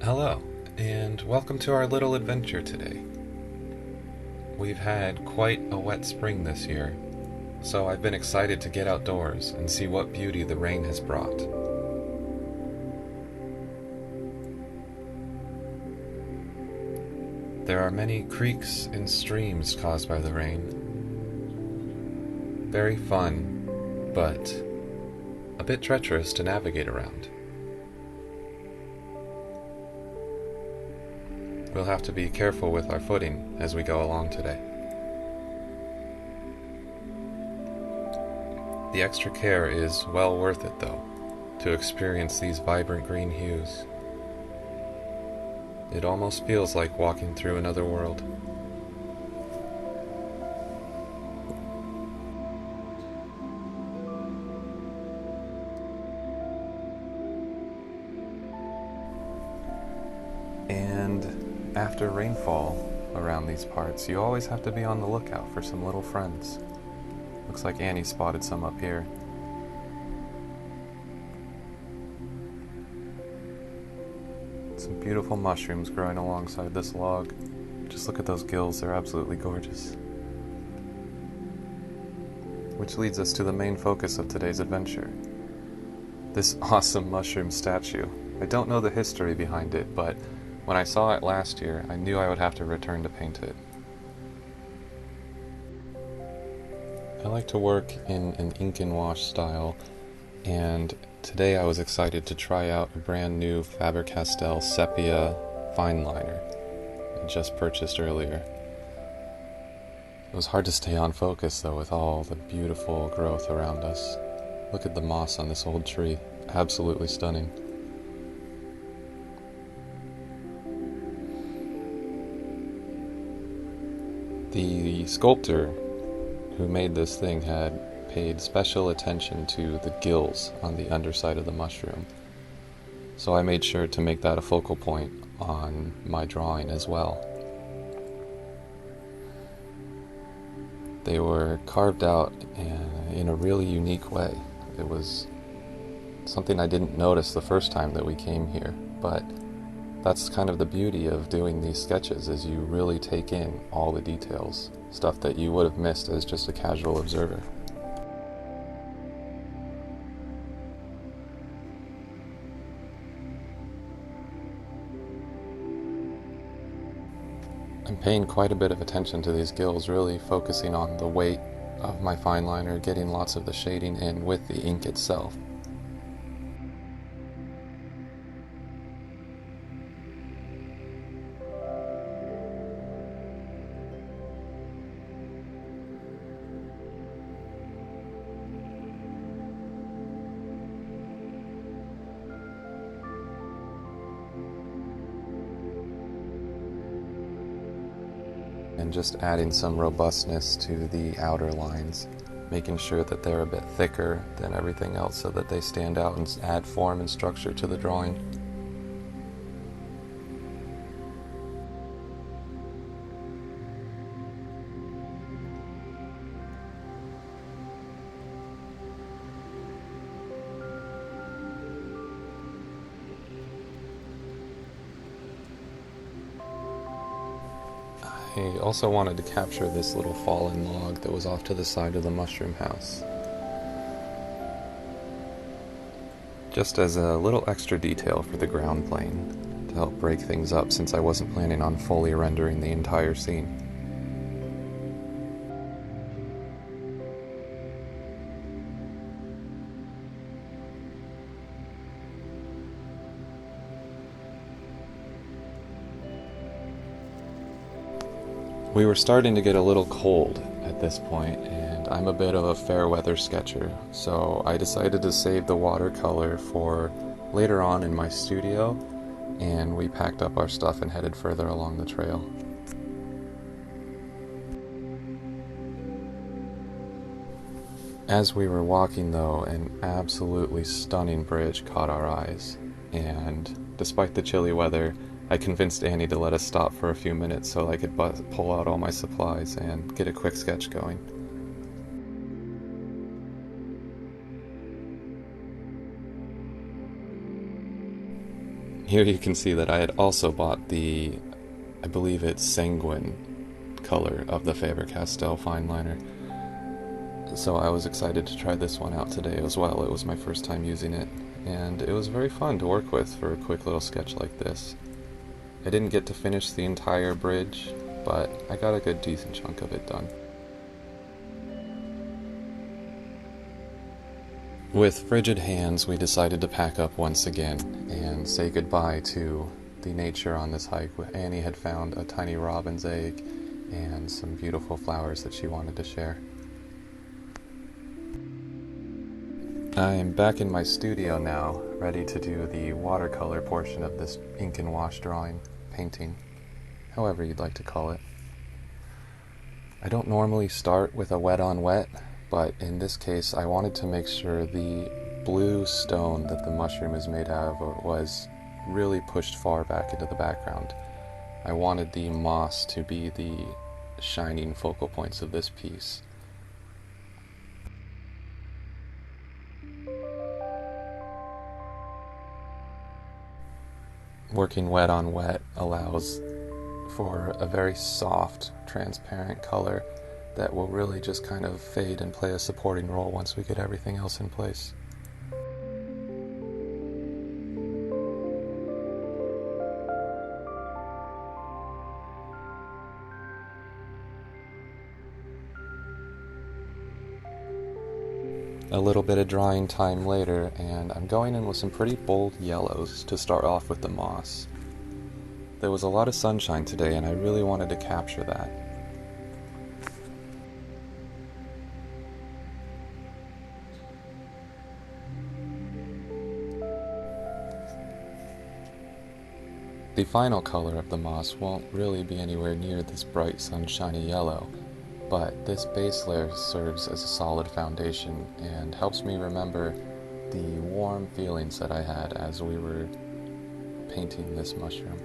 Hello, and welcome to our little adventure today. We've had quite a wet spring this year, so I've been excited to get outdoors and see what beauty the rain has brought. There are many creeks and streams caused by the rain. Very fun, but a bit treacherous to navigate around. We'll have to be careful with our footing as we go along today. The extra care is well worth it, though, to experience these vibrant green hues. It almost feels like walking through another world. And after rainfall around these parts, you always have to be on the lookout for some little friends. Looks like Annie spotted some up here. Some beautiful mushrooms growing alongside this log. Just look at those gills, they're absolutely gorgeous. Which leads us to the main focus of today's adventure. This awesome mushroom statue. I don't know the history behind it, but when I saw it last year, I knew I would have to return to paint it. I like to work in an ink and wash style, and today I was excited to try out a brand new Faber-Castell Sepia fine liner I just purchased earlier. It was hard to stay on focus though with all the beautiful growth around us. Look at the moss on this old tree, absolutely stunning. The sculptor who made this thing had paid special attention to the gills on the underside of the mushroom. So I made sure to make that a focal point on my drawing as well. They were carved out in a really unique way. It was something I didn't notice the first time that we came here, but that's kind of the beauty of doing these sketches, is you really take in all the details, stuff that you would have missed as just a casual observer. I'm paying quite a bit of attention to these gills, really focusing on the weight of my fine liner, getting lots of the shading in with the ink itself. And just adding some robustness to the outer lines, making sure that they're a bit thicker than everything else so that they stand out and add form and structure to the drawing. I also wanted to capture this little fallen log that was off to the side of the mushroom house, just as a little extra detail for the ground plane to help break things up, since I wasn't planning on fully rendering the entire scene. We were starting to get a little cold at this point, and I'm a bit of a fair weather sketcher, so I decided to save the watercolor for later on in my studio, and we packed up our stuff and headed further along the trail. As we were walking though, an absolutely stunning bridge caught our eyes, and despite the chilly weather, I convinced Annie to let us stop for a few minutes so I could pull out all my supplies and get a quick sketch going. Here you can see that I had also bought the, I believe it's sanguine color of the Faber-Castell fine liner. So I was excited to try this one out today as well. It was my first time using it, and it was very fun to work with for a quick little sketch like this. I didn't get to finish the entire bridge, but I got a good decent chunk of it done. With frigid hands, we decided to pack up once again and say goodbye to the nature on this hike. Annie had found a tiny robin's egg and some beautiful flowers that she wanted to share. I am back in my studio now, ready to do the watercolor portion of this ink and wash drawing, painting, however you'd like to call it. I don't normally start with a wet on wet, but in this case I wanted to make sure the blue stone that the mushroom is made out of was really pushed far back into the background. I wanted the moss to be the shining focal points of this piece. Working wet on wet allows for a very soft, transparent color that will really just kind of fade and play a supporting role once we get everything else in place. A little bit of drying time later, and I'm going in with some pretty bold yellows to start off with the moss. There was a lot of sunshine today, and I really wanted to capture that. The final color of the moss won't really be anywhere near this bright sunshiny yellow, but this base layer serves as a solid foundation and helps me remember the warm feelings that I had as we were painting this mushroom.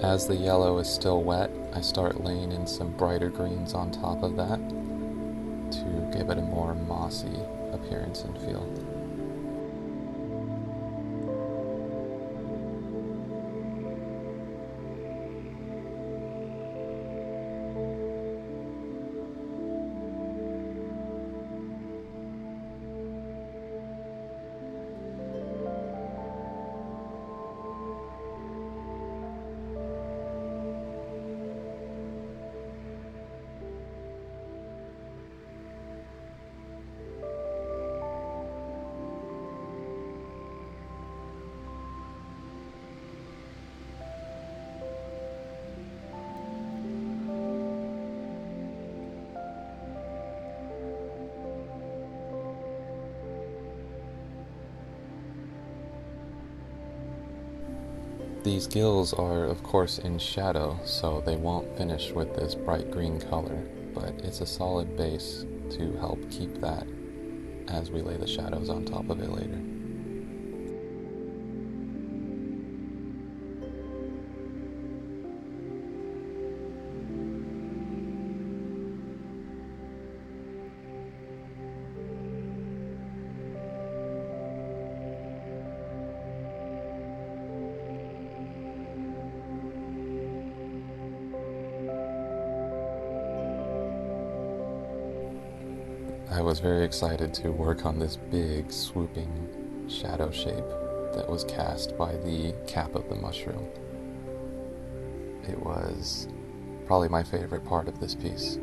As the yellow is still wet, I start laying in some brighter greens on top of that to give it a more mossy appearance and feel. These gills are of course in shadow, so they won't finish with this bright green color, but it's a solid base to help keep that as we lay the shadows on top of it later. I was very excited to work on this big, swooping shadow shape that was cast by the cap of the mushroom. It was probably my favorite part of this piece.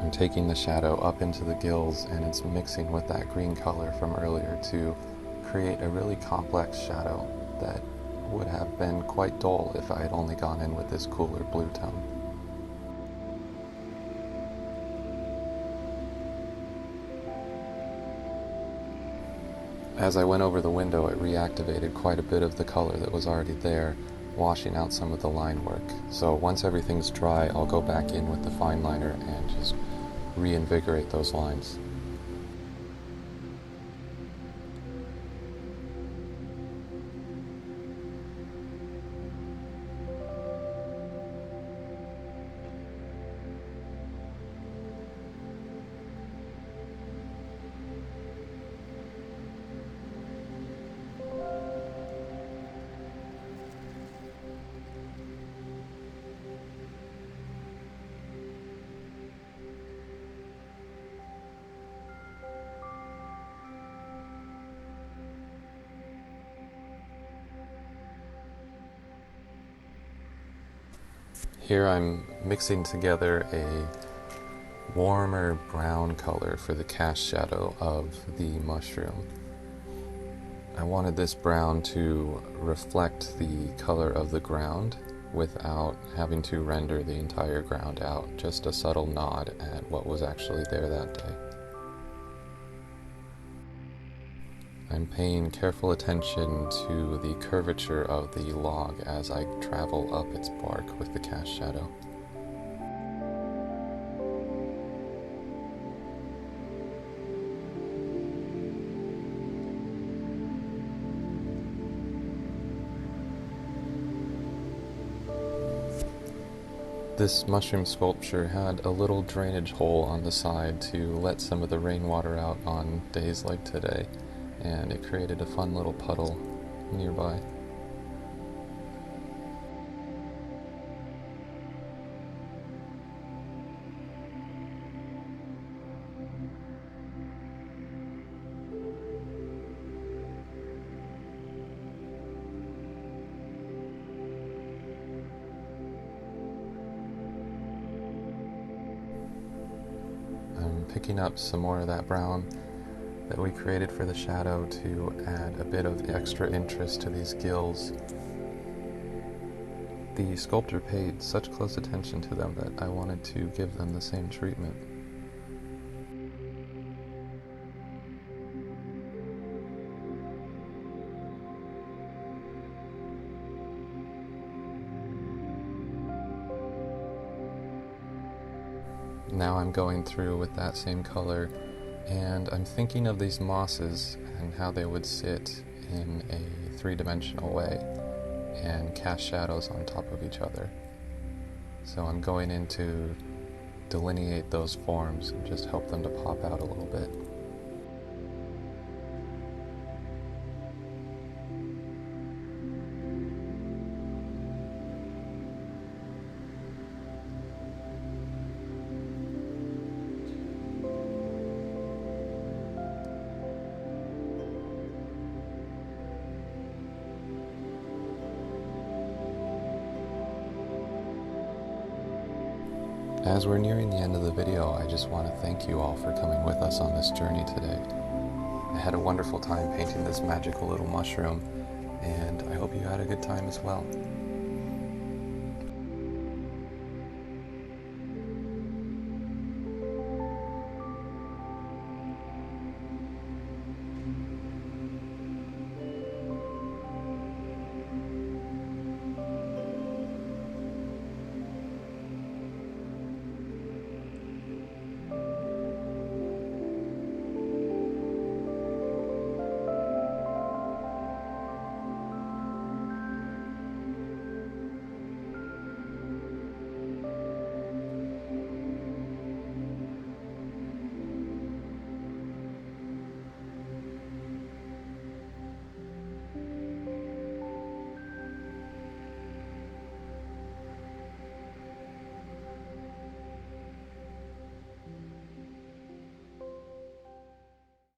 I'm taking the shadow up into the gills, and it's mixing with that green color from earlier to create a really complex shadow that would have been quite dull if I had only gone in with this cooler blue tone. As I went over the window, it reactivated quite a bit of the color that was already there, washing out some of the line work. So once everything's dry, I'll go back in with the fine liner and just reinvigorate those lines. Here I'm mixing together a warmer brown color for the cast shadow of the mushroom. I wanted this brown to reflect the color of the ground without having to render the entire ground out, just a subtle nod at what was actually there that day. I'm paying careful attention to the curvature of the log as I travel up its bark with the cast shadow. This mushroom sculpture had a little drainage hole on the side to let some of the rainwater out on days like today, and it created a fun little puddle nearby. I'm picking up some more of that brown that we created for the shadow to add a bit of extra interest to these gills. The sculptor paid such close attention to them that I wanted to give them the same treatment. Now I'm going through with that same color, and I'm thinking of these mosses and how they would sit in a three-dimensional way and cast shadows on top of each other. So I'm going in to delineate those forms and just help them to pop out a little bit. As we're nearing the end of the video, I just want to thank you all for coming with us on this journey today. I had a wonderful time painting this magical little mushroom, and I hope you had a good time as well.